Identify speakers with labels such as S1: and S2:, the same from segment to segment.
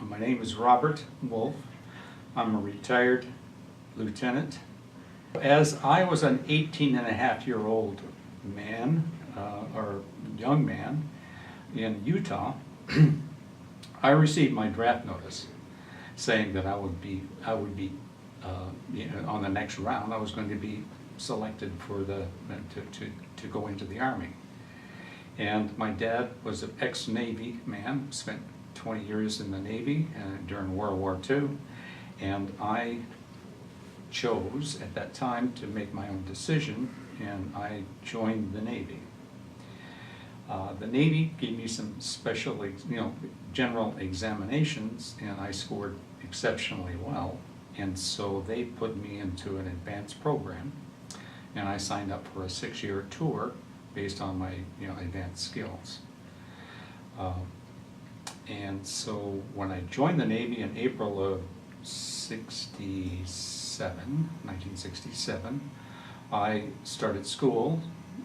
S1: My name is Robert Wolfe. I'm a retired lieutenant. As I was an 18-and-a-half-year-old man, or young man in Utah, I received my draft notice saying that I would be on the next round. I was going to be selected for to go into the Army. And my dad was an ex-Navy man, spent 20 years in the Navy during World War II, and I chose at that time to make my own decision, and I joined the Navy. The Navy gave me some special, general examinations, and I scored exceptionally well, and so they put me into an advanced program, and I signed up for a 6-year tour based on my advanced skills. And so when I joined the Navy in April of 1967, I started school.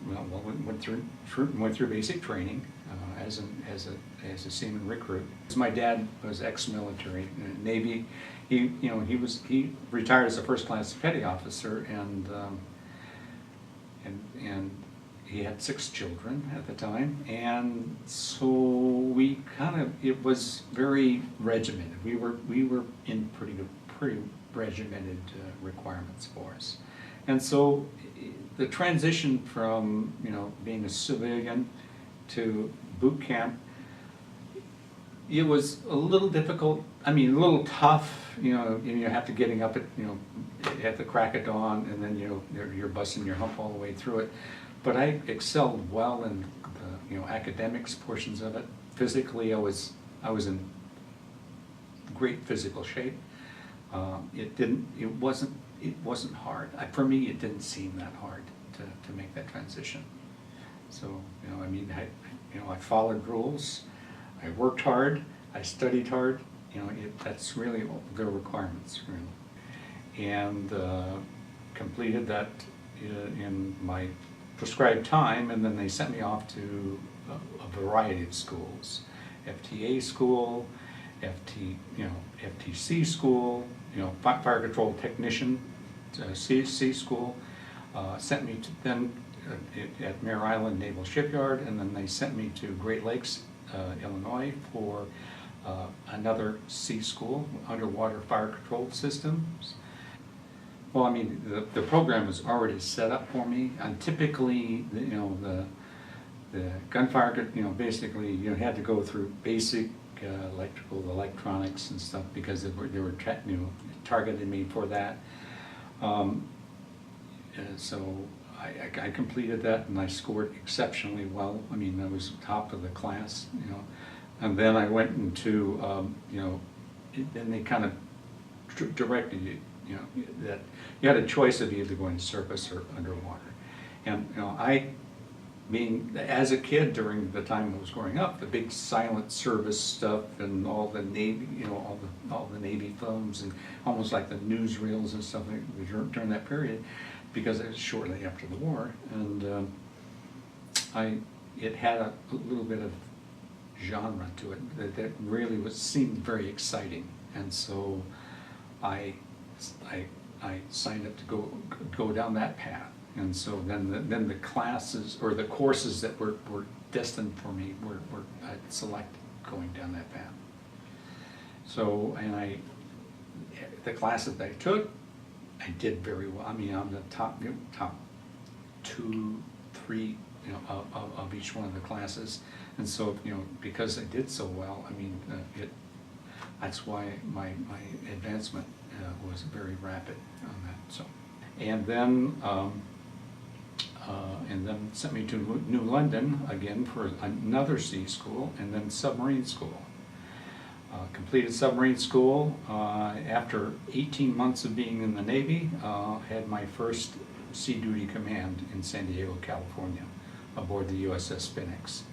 S1: Went through basic training as a seaman recruit. My dad was ex-military Navy. He retired as a first-class petty officer, and he had 6 children at the time, and so it was very regimented. We were in pretty regimented requirements for us, and so the transition from being a civilian to boot camp, it was a little difficult. I mean, a little tough. You have to getting up at the crack of dawn, and then you're busting your hump all the way through it. But I excelled well in the academics portions of it. Physically, I was in great physical shape. It wasn't hard. For me, it didn't seem that hard to make that transition. So I followed rules. I worked hard. I studied hard. That's really the requirements, really, and completed that in my prescribed time, and then they sent me off to a variety of schools, FTA school, FTC school, fire control technician, C school. Sent me to then at Mare Island Naval Shipyard, and then they sent me to Great Lakes, Illinois, for another C school, underwater fire control systems. Well, the program was already set up for me, and typically, the gunfire, basically, you had to go through basic electrical, electronics, and stuff because they were targeting me for that. So I completed that, and I scored exceptionally well. I was top of the class, and then I went into, then they kind of directed you. That you had a choice of either going surface or underwater. And as a kid during the time I was growing up, the big silent service stuff and all the Navy, all the Navy films and almost like the newsreels and stuff during that period, because it was shortly after the war, and it had a little bit of genre to it that really seemed very exciting, and so I signed up to go down that path, and so then the classes or the courses that were destined for me were I'd selected going down that path. So the classes that I took, I did very well. I'm the top 2, 3 of each one of the classes, and so because I did so well, that's why my advancement was very rapid on that. So, and then sent me to New London again for another sea school, and then submarine school. Completed submarine school after 18 months of being in the Navy. Had my first sea duty command in San Diego, California, aboard the USS Phoenix.